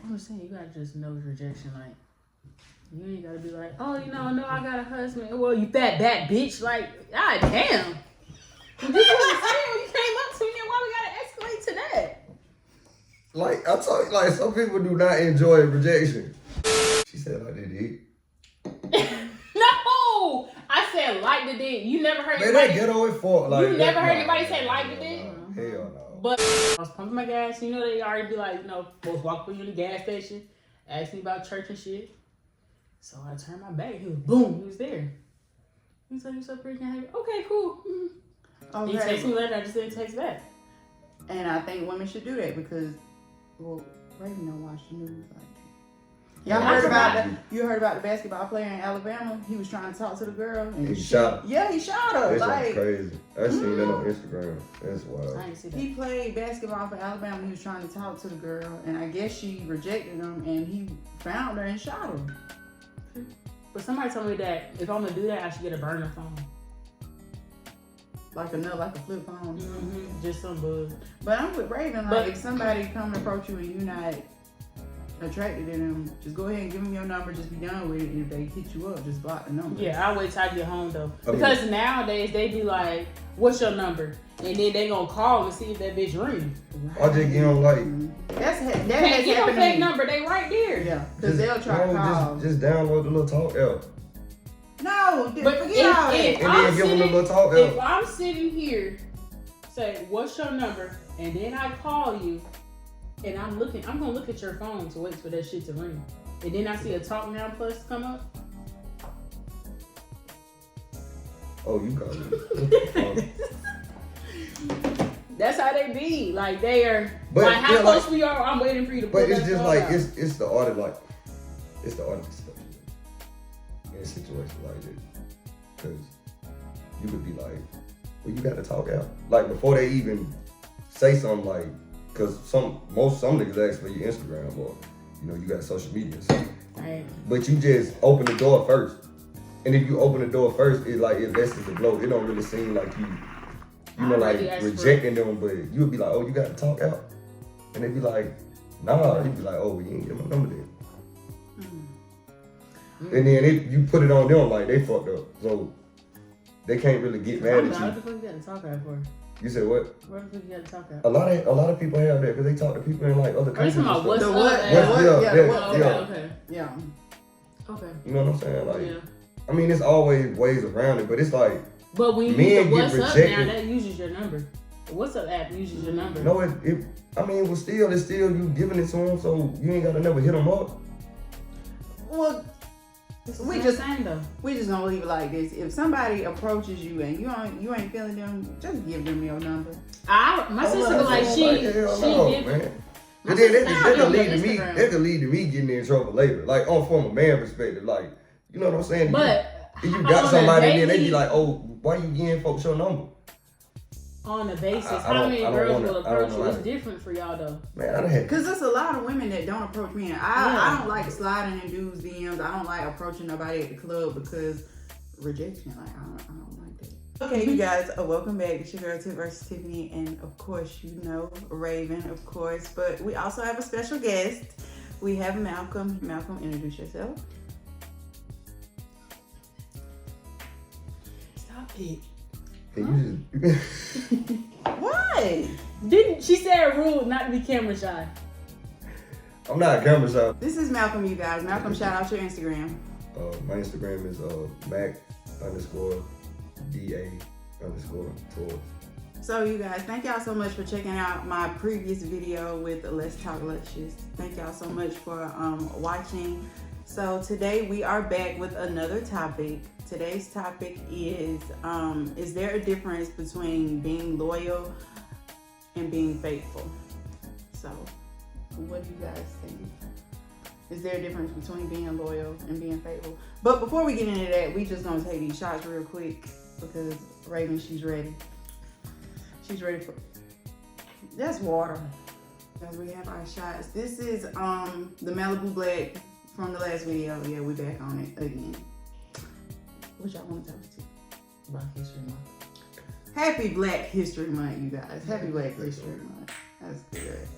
I'm just saying, you gotta just know rejection. Like, you ain't gotta be like, oh, no, I got a husband. Well, you fat bat bitch. Like, god damn. This is what I'm saying. When you came up to me, and why we gotta escalate to that? Like, I told you, like, some people do not enjoy rejection. She said like they did. No! I said like the dick. You never heard Man, anybody... that ghetto is for, like... You never heard anybody say like the dick? Hell no. But I was pumping my gas. You know, they already be like, folks walk through you in the gas station, ask me about church and shit. So I turned my back. He was boom. He was there. He was like, you so freaking happy. Okay, cool. Okay. He texted me later. I just didn't text back. And I think women should do that because, well, Raven don't watch the news like that. Y'all heard about you heard about the basketball player in Alabama? He was trying to talk to the girl. And he shot her. Yeah, he shot her. That's like crazy. I seen that on Instagram. That's wild. I didn't see that. He played basketball for Alabama. He was trying to talk to the girl, and I guess she rejected him, and he found her and shot her. But somebody told me that if I'm gonna do that, I should get a burner phone. Like a flip phone. Mm-hmm. Just some buzz. But I'm with Raven. Like, if somebody come and approach you and you're not attracted to them, just go ahead and give them your number. Just be done with it. If they hit you up, just block the number. Yeah, I'll wait till I get home though. Because nowadays they be like, "What's your number?" And then they gonna call and see if that bitch ring. I just get on like. That has get happened a fake number. They right there. Yeah, because they'll try to call. Just download the little talk app. No, but forget all that. And then give them the little talk app. If I'm sitting here, say, "What's your number?" and then I call you. And I'm gonna look at your phone to wait for that shit to ring. And then I see a Talk Now Plus come up. Oh, you got it. That's how they be. Like they are but, like how close we are, I'm waiting for you to pull But it's just like out. it's the art of like it's the art of stuff in a situation like this. Cause you could be like, well, you gotta talk out. Like before they even say something like. Cause some niggas ask for your Instagram or you got social media. So. Right. But you just open the door first, and if you open the door first, it lessens the blow. It don't really seem like you rejecting them, but you would be like, oh, you got to talk out, and they'd be like, nah. You'd be like, oh, you ain't get my number then. Mm-hmm. And then you put it on them like they fucked up, so they can't really get mad at you. What the fuck you got to talk out for? You said what? What the fuck you got to talk out? A lot of people have that because they talk to people in like other countries. Are you talking about what's up? Yeah. Okay. You know what I'm saying? Like, I mean, there's always ways around it, but it's like. But when you use the what's up now, that uses your number. The what's up app uses your number. No, it's still you giving it to them, so you ain't gotta never hit them up. Well. We just gonna leave it like this. If somebody approaches you and you ain't feeling them, just give them your number. My sister was like, she did. And then that could lead to me getting in trouble later. Like from a man perspective, like you know what I'm saying. But if you got somebody and then they be like, oh, why you getting folks your number? On the basis, how many girls will approach you? It's different for y'all though. Man, because there's a lot of women that don't approach me. And I don't like sliding in dudes' DMs. I don't like approaching nobody at the club because rejection. Like I don't like that. Okay, you guys, welcome back. It's your girl Tipvs.Tiffany, and of course you know Raven, of course. But we also have a special guest. We have Malcolm. Malcolm, introduce yourself. Stop it. What? Didn't she say a rule not to be camera shy? I'm not camera shy. This is Malcolm, you guys. Malcolm, shout out your Instagram. My Instagram is Mac_DA_tour. So you guys, thank y'all so much for checking out my previous video with Let's Talk Luscious. Thank y'all so much for watching. So today we are back with another topic. Today's topic is there a difference between being loyal and being faithful? So what do you guys think? Is there a difference between being loyal and being faithful? But before we get into that, we just gonna take these shots real quick because Raven, she's ready. She's ready for, that's water. As we have our shots. This is the Malibu Black from the last video. Yeah, we back on it again. What y'all want to talk to? Black History Month. Happy Black History Month, you guys. Happy Black History Month. That's good.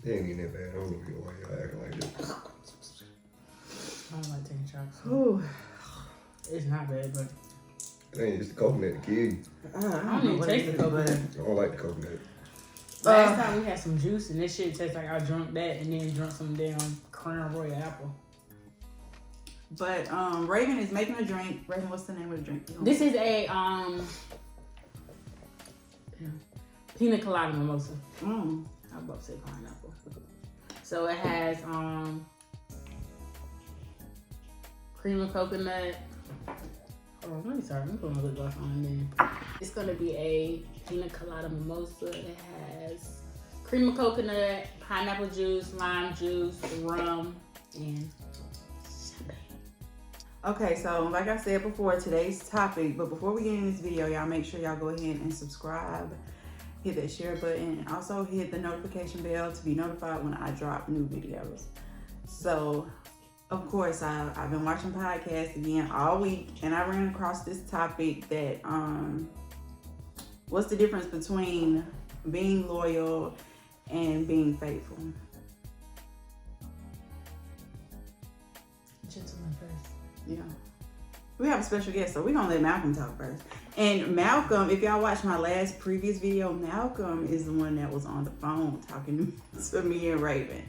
It ain't even that bad. I don't know why y'all acting like this. I don't like taking shots. Ooh. It's not bad, but It ain't just the coconut to kill you. I don't even taste the coconut. I don't like the coconut. Last time we had some juice and this shit tastes like I drunk that and then drunk some damn Crown Royal apple. But Raven is making a drink. Raven, what's the name of the drink? This is a pina colada mimosa. Mm. I was about to say pineapple. So it has cream of coconut. Hold on, let me start. Let me put my lip gloss on then. It's gonna be a pina colada mimosa. It has cream of coconut, pineapple juice, lime juice, rum, and champagne. Okay, so like I said before, today's topic, but before we get in this video, y'all make sure y'all go ahead and subscribe, hit that share button, and also hit the notification bell to be notified when I drop new videos. So, of course, I've been watching podcasts again all week, and I ran across this topic that, what's the difference between being loyal and being faithful? Gentleman first. Yeah. We have a special guest, so we're gonna let Malcolm talk first. And Malcolm, if y'all watched my previous video, Malcolm is the one that was on the phone talking to me and Raven.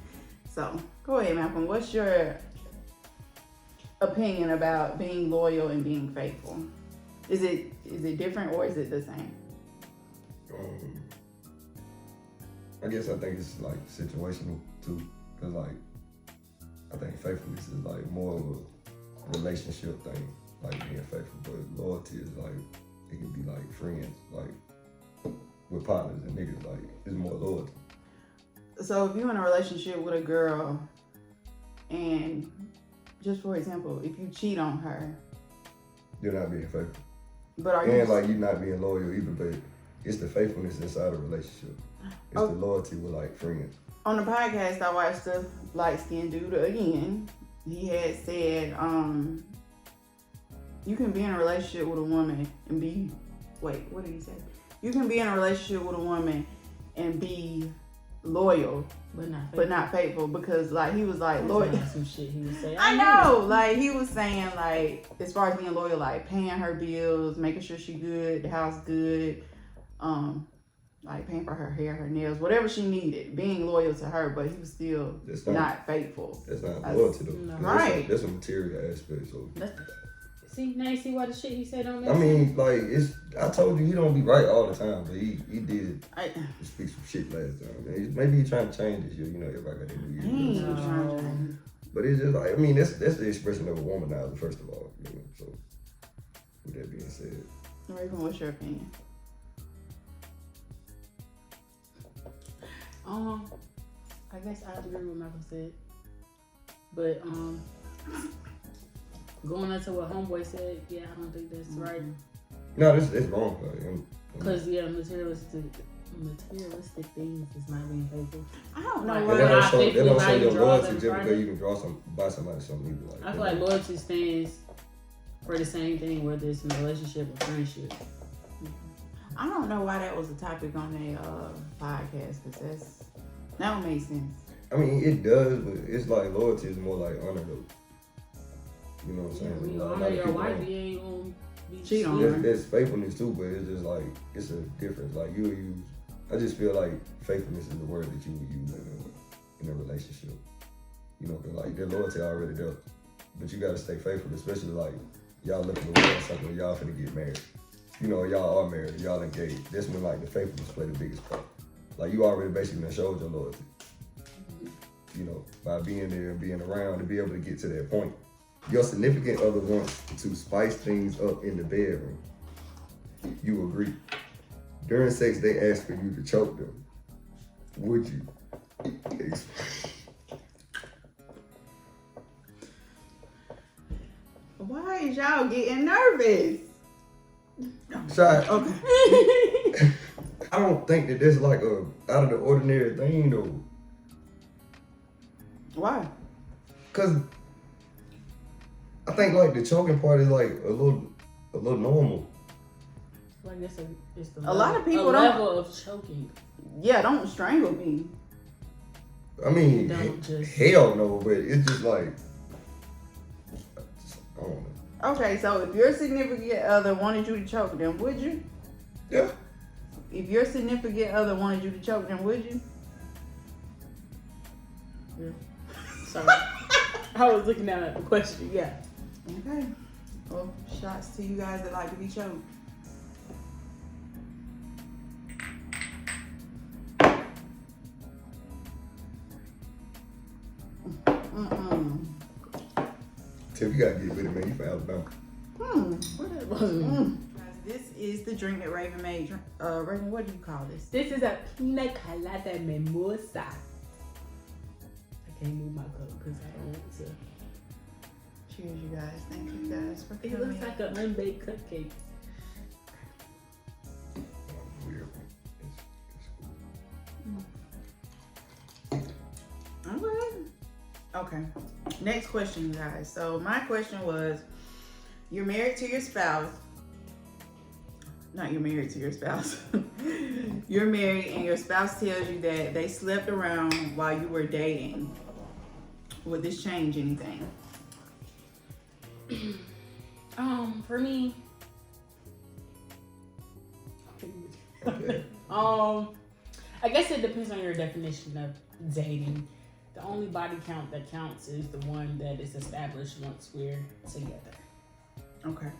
So go ahead, Malcolm. What's your opinion about being loyal and being faithful? Is it different or is it the same? I guess I think it's like situational too, cause like I think faithfulness is like more of a relationship thing, like being faithful. But loyalty is like it can be like friends, like with partners and niggas. Like it's more loyalty. So if you're in a relationship with a girl, and just for example, if you cheat on her, You're not being faithful. but are you And like you're not being loyal either, but it's the faithfulness inside a relationship. It's the loyalty with like friends. on the podcast I watched the light-skinned dude again. He had said, you can be in a relationship with a woman and be, wait, what did he say? You can be in a relationship with a woman and be loyal, but not faithful, because like he was like loyal. Some shit he was saying. I know, like he was saying, like as far as being loyal, like paying her bills, making sure she good, the house good, like paying for her hair, her nails, whatever she needed, being loyal to her, but he was still not faithful. That's not loyalty though. No. Right. That's a material aspect. So See, now you see why the shit he said on that. I mean, like I told you he don't be right all the time, but he did speak some shit last time. Man. Maybe he's trying to change this year. You know, everybody got their New Year's resolution. But it's just like, I mean, that's the expression of a womanizer, first of all. You know, so with that being said, Raven, what's your opinion? I guess I agree with what Malcolm said, but going into what homeboy said, yeah, I don't think that's right. no, it's wrong. Because materialistic things is not being faithful. I don't know Like, why. That don't I show think your everybody draws loyalty them just because Friday. you can buy somebody something either. Like, I feel like loyalty stands for the same thing, whether it's in a relationship or friendship. I don't know why that was a topic on a podcast, because that don't make sense. I mean, it does, but it's like loyalty is more like honor though. You know what I'm saying? When you Like, a lot honor of your people wife, don't. you ain't gonna be Cheat on cheating. her. There's faithfulness too, but it's just like it's a difference. Like you would use. I just feel like faithfulness is the word that you would use in a relationship. You know, cause like their loyalty already there, but you gotta stay faithful, especially like y'all looking to work something. Y'all finna get married. You know, y'all are married. Y'all engaged. That's when like the faithfulness play the biggest part. Like you already basically done showed your loyalty. You know, by being there and being around to be able to get to that point. Your significant other wants to spice things up in the bedroom. You agree. During sex, they ask for you to choke them. Would you? Why is y'all getting nervous? Shot. Okay. I don't think that that's like a out of the ordinary thing though. Why? Cause I think like the choking part is like a little normal. Like it's A lot of people a don't- level of choking. Yeah, don't strangle me. I mean, Don't just- hell no, but it's just like, I don't know. Okay, so if your significant other wanted you to choke them, would you? Yeah. If your significant other wanted you to choke them, would you? Yeah. Sorry. I was looking at the question. Yeah. Okay. Well, shots to you guys that like to be choked. Tiff, you gotta get with it, man. You from Alabama. What is Guys, this is the drink that Raven made. Raven, what do you call this? This is a pina colada mimosa. I can't move my cup because I don't want to. Cheers, you guys. Thank you guys for coming. It looks like an unbaked cupcake. Weird. Okay. Next question, you guys. So my question was, you're married to your spouse. Not you're married to your spouse. You're married and your spouse tells you that they slept around while you were dating. Would this change anything? For me, Okay. I guess it depends on your definition of dating. The only body count that counts is the one that is established once we're together. Okay.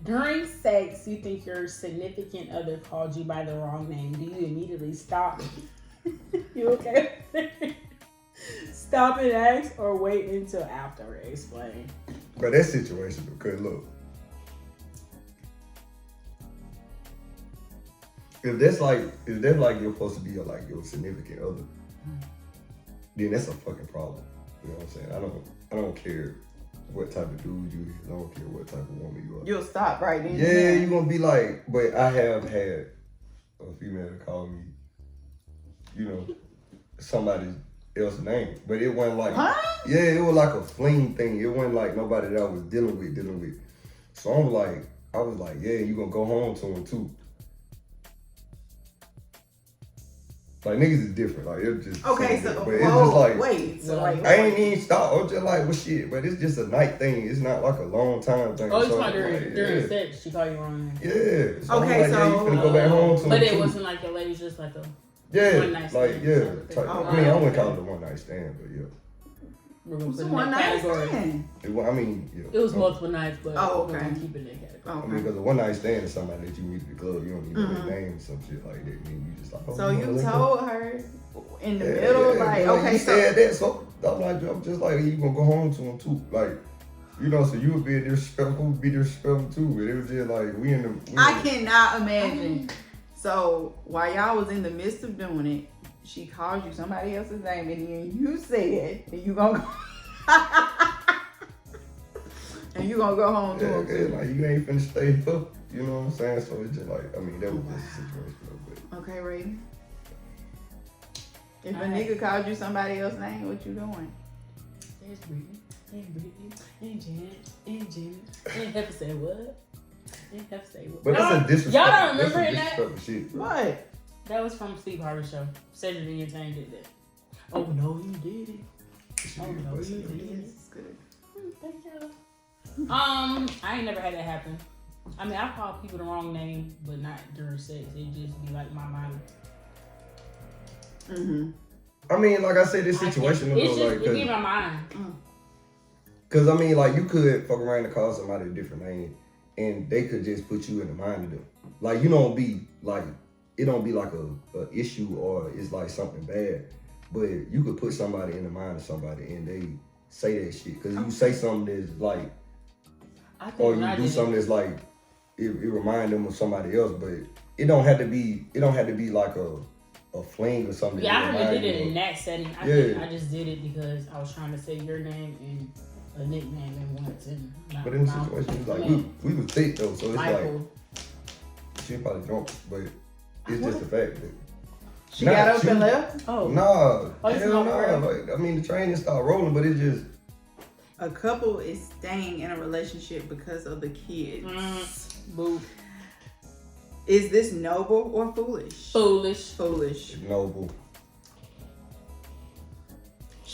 During sex, you think your significant other called you by the wrong name. Do you immediately stop? You okay? Stop and ask or wait until after explain? But that's situational, because look, if that's like you're supposed to be your significant other, then that's a fucking problem. You know what I'm saying? I don't care what type of dude you is. I don't care what type of woman you are. You'll stop right then. Yeah, you're gonna be like, but I have had a female call me, you know, somebody else's name. But it wasn't like, yeah, it was like a fling thing. It wasn't like nobody that I was dealing with. So I was like, yeah, you gonna go home to him too. Like, niggas is different. Like, it's just Okay, so but it's just like, wait. So like, I ain't even stop. I was just like, well, shit. But it's just a night thing. It's not like a long time thing. Oh, you so talking during yeah. sex? She called you wrong name. Yeah. So Okay, I'm like, yeah, you finna go back home to But him it too. wasn't like your lady's just like a Yeah, one night like, stand. yeah. Type, Oh, I mean, I wow. wouldn't call it a one night stand, but yeah. We're gonna it's put a in one that night category. stand. It was Multiple nights, but Oh, we're okay. gonna keep it in that category. I mean, Okay. because a one night stand is somebody that you meet at the club, you don't even know their name, some shit like that. And you just like, oh, So wanna you link up? told her in the middle, like, okay, you so said that, so I'm just like, you gonna go home to him too, like, you know, so you would be disrespectful too. But it was just like we in the. I cannot imagine. So while y'all was in the midst of doing it, she called you somebody else's name, and then you said, and you gonna go, and you gonna go home to him too. Like you ain't finna stay up. You know what I'm saying? So it's just like, I mean, that was just a situation. But Okay, Ray. If a Alright. nigga called you somebody else's name, what you doing? There's Brittany, and Brittany, and Janet, and Jenny, and Heifer say what? And Heifer say what? But that's a disrespect. Y'all don't remember that's a that? disrespectful shit, bro. What? That was from Steve Harvey show. Cedric and Tang did that. Oh no, you did it. Shit, Oh no, but- you did it. It's good. Thank you. I ain't never had that happen. I mean, I call people the wrong name, but not during sex. It just be like my mind. I mean, like I said, this situation It's though, just like, it be my mind. cause I mean, like you could fuck around and call somebody a different name, and they could just put you in the mind of them. Like you don't be like, it don't be like a issue or it's like something bad, but you could put somebody in the mind of somebody and they say that shit. Cause you say something that's like, I think or when you I do did something that's like, it remind them of somebody else, but it don't have to be like a fling or something. Yeah, I that really remind did it you in of- that setting. I just did it because I was trying to say your name and a nickname at once. And not But in the my- situation, it's like Yeah. we was thick though, so it's Michael. like she probably drunk, but it's just the fact that She Nah, got up she- and left? Oh. nah, Oh, you hell know, nah. Like, I mean, the train didn't start rolling, but it just A couple is staying in a relationship because of the kids. Boo. Is this noble or foolish? Foolish. Foolish. noble.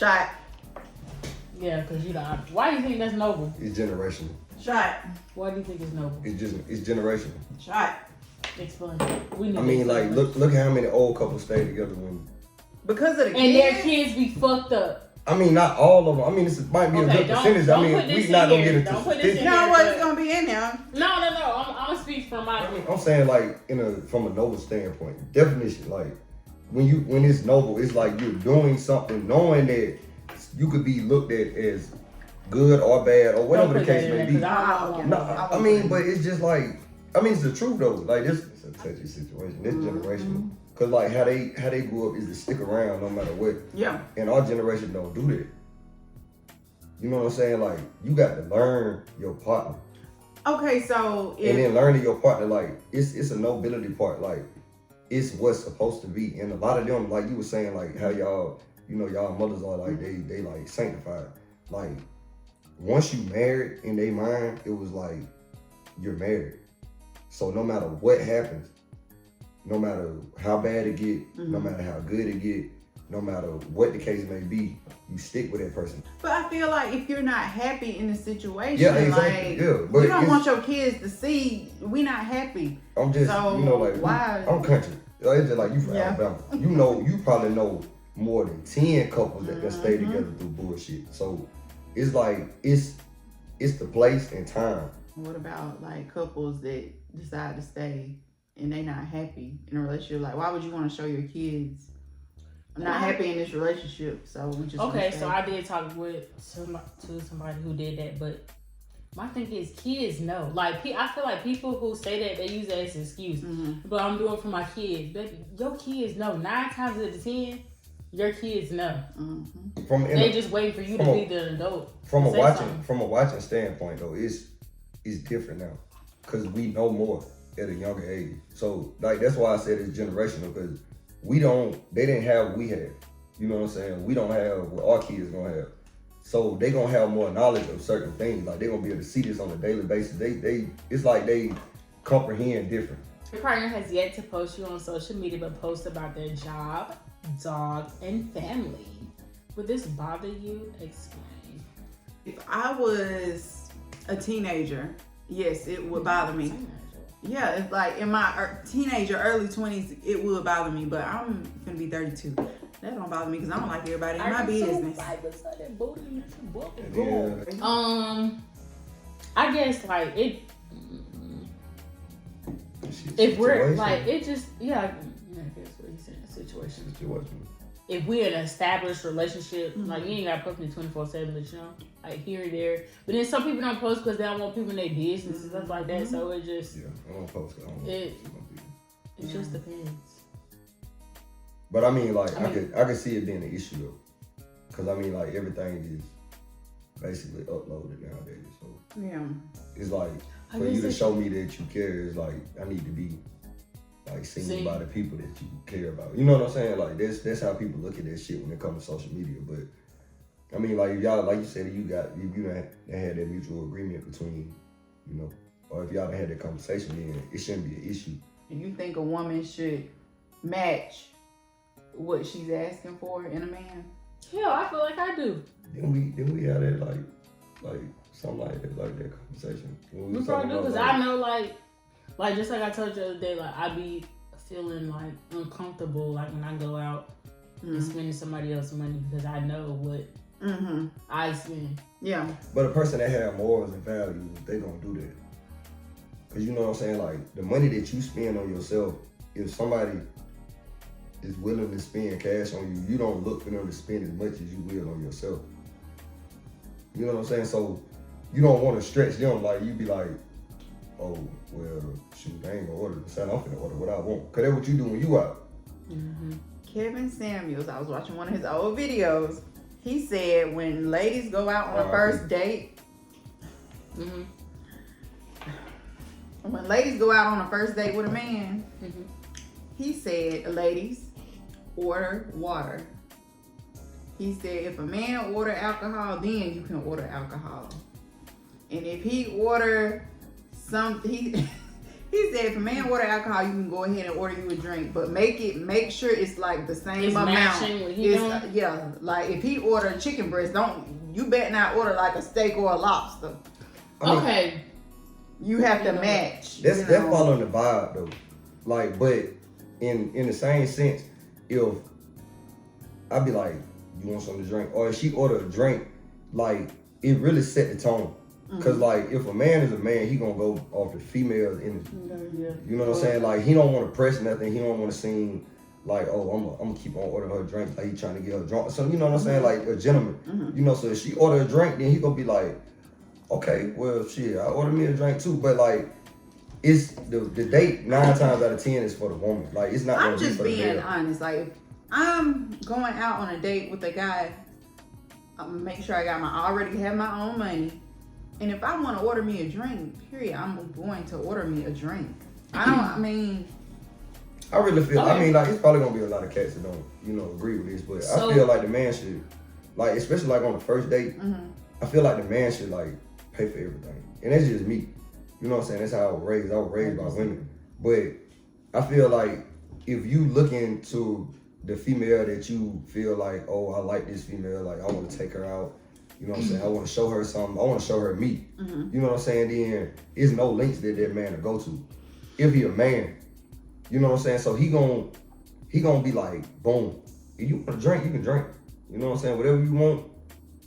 Shot. Yeah, because you know. Why do you think that's noble? It's generational. Shot. Why do you think it's noble? It's generational. Shot. Explain. We need I mean, like, look how many old couples stay together when. Because of the and their kids be fucked up. I mean, not all of them. I mean, this might be a good percentage. I mean, we not gonna get into statistics. You know what's gonna be in there? No. I'm gonna speak from my. I'm saying like from a noble standpoint, definition. Like when it's noble, it's like you're doing something knowing that you could be looked at as good or bad or whatever the case may be. I mean, but it's just like, I mean, it's the truth though. Like this is a touchy situation. This generational. Cause like how they grew up is to stick around no matter what. Yeah. And our generation don't do that. You know what I'm saying? Like you got to learn your partner. Okay, so and then learning your partner, like it's a nobility part. Like it's what's supposed to be. And a lot of them, like you were saying, like how y'all, you know, y'all mothers are like they like sanctified. Like once you married in their mind, it was like you're married. So no matter what happens, no matter how bad it get, no matter how good it get, no matter what the case may be, you stick with that person. But I feel like if you're not happy in the situation, yeah, exactly. Like, but you don't want your kids to see we not happy. I'm just, so, you know, like why? I'm country. It's just like you from Alabama. You know, you probably know more than 10 couples that stay together through bullshit. So it's like it's the place and time. What about like couples that decide to stay and they not happy in a relationship? Like, why would you want to show your kids I'm not happy in this relationship? So we just okay. So I did talk to somebody who did that, but my thing is kids know. Like I feel like people who say that they use that as an excuse. But I'm doing it for my kids. Baby, your kids know 9 times out of 10. Your kids know. They just waiting for you to be the adult. From a watching standpoint though, it's different now because we know more at a younger age. So like that's why I said it's generational because they didn't have what we had. You know what I'm saying? We don't have what our kids gonna have. So they gonna have more knowledge of certain things. Like they gonna be able to see this on a daily basis. It's like they comprehend different. Your partner has yet to post you on social media, but post about their job, dog, and family. Would this bother you? Explain. If I was a teenager, yes, it would bother me. Yeah, it's like in my teenager, early 20s, it would bother me, but I'm gonna be 32. That don't bother me because I don't like everybody in my business. I guess like it. If we're like it, just I guess what he said. Situation. If we're in an established relationship, like you ain't got to post me 24/7, but you know, like here and there. But then some people don't post because they don't want people in their business and stuff like that. So it just I don't post. It just depends. But I mean, like I could see it being an issue though, because I mean, like everything is basically uploaded nowadays. So it's like for you to show me that you care is like I need to be like seen by the people that you care about. You know what I'm saying? Like that's how people look at that shit when it comes to social media. But I mean, like if y'all, like you said, if you had that mutual agreement between, you know, or if y'all had that conversation, then it shouldn't be an issue. And you think a woman should match what she's asking for in a man? Hell, I feel like I do. Then we had that like something like that conversation. We probably do because I know like just like I told you the other day, like I be feeling like uncomfortable like when I go out and spending somebody else's money because I know what I spend. Yeah. But a person that have morals and values, they gonna do that. Cause you know what I'm saying? Like the money that you spend on yourself, if somebody is willing to spend cash on you, you don't look for them to spend as much as you will on yourself. You know what I'm saying? So you don't want to stretch them. Like you be like, oh, well, shoot, I ain't gonna order the same. I'm finna order what I want. Cause that's what you do when you out. Kevin Samuels, I was watching one of his old videos. He said when ladies go out on a first date, when ladies go out on a first date with a man, he said, ladies, order water. He said, if a man order alcohol, then you can order alcohol. And if he order something, He said if a man order alcohol, you can go ahead and order you a drink, but make sure it's like the same amount. Matching what he doing? Yeah, like if he order chicken breast, you better not order like a steak or a lobster. Okay. You have to match. That's following the vibe though. Like, but in the same sense, if I'd be like, you want something to drink? Or if she order a drink, like, it really set the tone. Cause like, if a man is a man, he gonna go off the female energy. You know what I'm saying? Like, he don't want to press nothing. He don't want to seem like, oh, I'm gonna keep on ordering her drink. Like, he trying to get her drunk. So, you know what I'm saying? Like, a gentleman. You know, so if she order a drink, then he gonna be like, okay, well, shit, I ordered me a drink too. But like, it's the date 9 times out of 10 is for the woman. Like, it's not. I'm just being honest. Like, if I'm going out on a date with a guy, I'm gonna make sure I already have my own money. And if I want to order me a drink, period, I'm going to order me a drink. I really feel, I mean, like, it's probably gonna be a lot of cats that don't, you know, agree with this, but I feel like the man should, like, especially like on the first date, I feel like the man should like pay for everything. And that's just me. You know what I'm saying? That's how I was raised. I was raised by women. But I feel like if you look into the female that you feel like, oh, I like this female, like, I want to take her out. You know what I'm saying? I want to show her something. I want to show her me. You know what I'm saying? Then there's no links that man to go to. If he a man, you know what I'm saying? So he gonna be like, boom. If you want to drink, you can drink. You know what I'm saying? Whatever you want,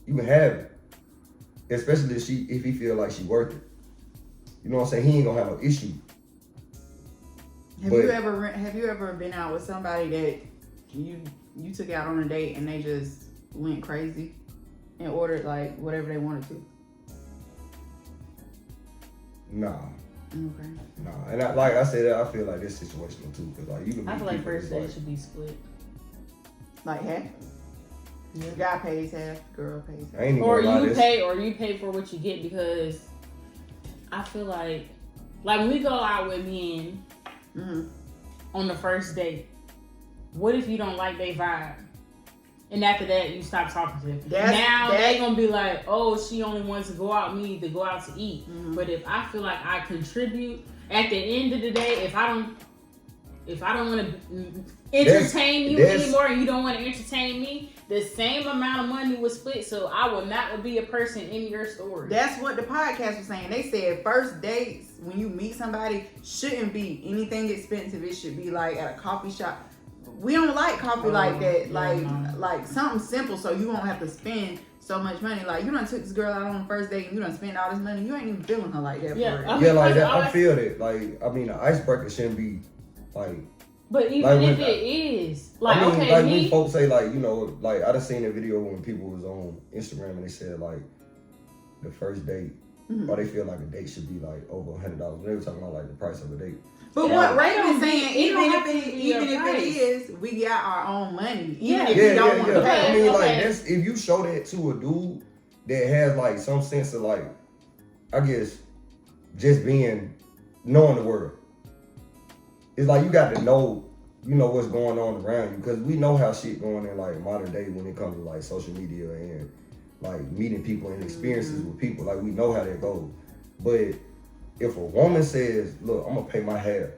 you can have it. Especially if he feel like she worth it. You know what I'm saying? He ain't gonna have no issue. Have you ever been out with somebody that you took out on a date and they just went crazy and ordered like whatever they wanted to? Nah. Okay. Nah, and like I said, I feel like this situational too, because like you can. I feel like first date should be split. Like half. Yeah. Guy pays half, girl pays half. Or you pay for what you get, because I feel like when we go out with men on the first date, what if you don't like their vibe? And after that, you stop talking to them. Now they gonna be like, oh, she only wants to go out. We need to go out to eat. But if I feel like I contribute, at the end of the day, if I don't want to entertain you anymore, and you don't want to entertain me, the same amount of money was split. So I will not be a person in your story. That's what the podcast was saying. They said first dates, when you meet somebody, shouldn't be anything expensive. It should be like at a coffee shop. We don't like coffee like that. Like something simple, so you won't have to spend so much money. Like, you done took this girl out on the first date and you done spent all this money. You ain't even feeling her like that. Yeah, for real. Like that. I feel that. Like, I mean, the icebreaker shouldn't be like. But even if it is, like, I mean, okay, like when folks say, like, you know, like I done seen a video when people was on Instagram and they said like the first date, or they feel like a date should be like over $100. They were talking about like the price of a date. But what Raven is saying, even if it is, we got our own money. Even if we don't want to pay. I mean, like, that's, if you show that to a dude that has like some sense of like, I guess, just knowing the world. It's like you got to know, you know, what's going on around you, because we know how shit going in like modern day when it comes to like social media and like meeting people and experiences with people. Like, we know how that goes. But if a woman says, look, I'm gonna pay my half,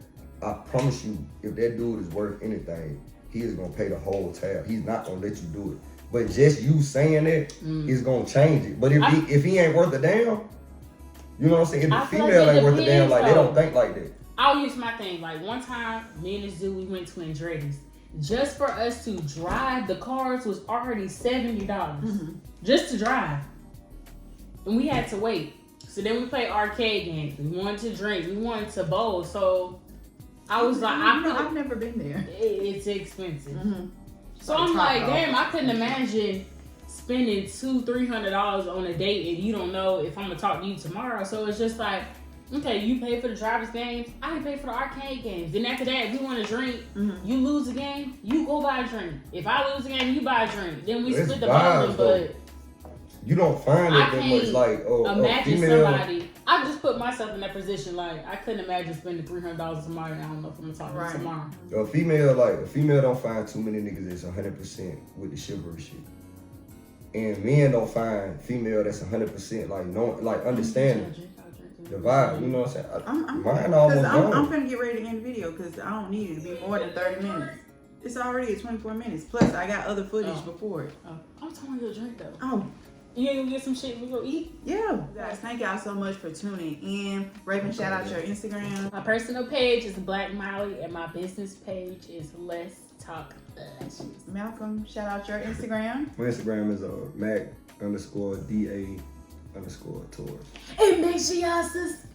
I promise you, if that dude is worth anything, he is gonna pay the whole tab. He's not gonna let you do it. But just you saying that is gonna change it. But if he ain't worth a damn, you know what I'm saying? If the female ain't worth a damn, like, they don't think like that. I'll use my thing. Like, one time, me and this dude, we went to Andretti's. Just for us to drive, the cars was already $70. Just to drive. And we had to wait. So then we played arcade games. We wanted to drink. We wanted to bowl. So I was like, I've never been there. It's expensive. So I'm like, damn, I couldn't imagine spending $200-$300 on a date and you don't know if I'm gonna talk to you tomorrow. So it's just like, okay, you pay for the driver's games, I pay for the arcade games. Then after that, if we want to drink, you lose a game, you go buy a drink. If I lose a game, you buy a drink. Then we split the bottom, but you don't find it that much like, imagine somebody. I just put myself in that position. Like, I couldn't imagine spending $300 on somebody. I don't know if I'm gonna talk to tomorrow. A female don't find too many niggas that's 100% with the chivalry shit. And men don't find female that's 100% like understanding. the vibe. You know what I'm saying? I'm Mine almost I'm done. finna get ready to end the video because I don't need it to be more than 30 minutes. It's already at 24 minutes. Plus, I got other footage before it. Oh, I'm talking your drink though. Oh, You ain't gonna get some shit we go eat? yeah. Guys, thank y'all so much for tuning in. Raven, shout out your Instagram. My personal page is Black Molly, and my business page is Let's Talk Lashes. Malcolm, shout out your Instagram. My Instagram is Mac_DA_tours. And make sure y'all subscribe.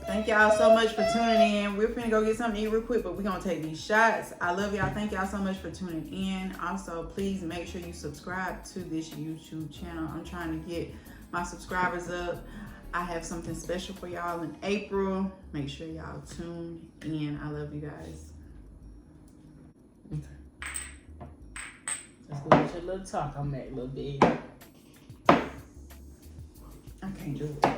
Thank y'all so much for tuning in. We're finna go get something to eat real quick, but we're gonna take these shots. I love y'all. Thank y'all so much for tuning in. Also, please make sure you subscribe to this YouTube channel. I'm trying to get my subscribers up. I have something special for y'all in April. Make sure y'all tune in. I love you guys. Okay. Let's go get your little talk on that little bit. I can't do it.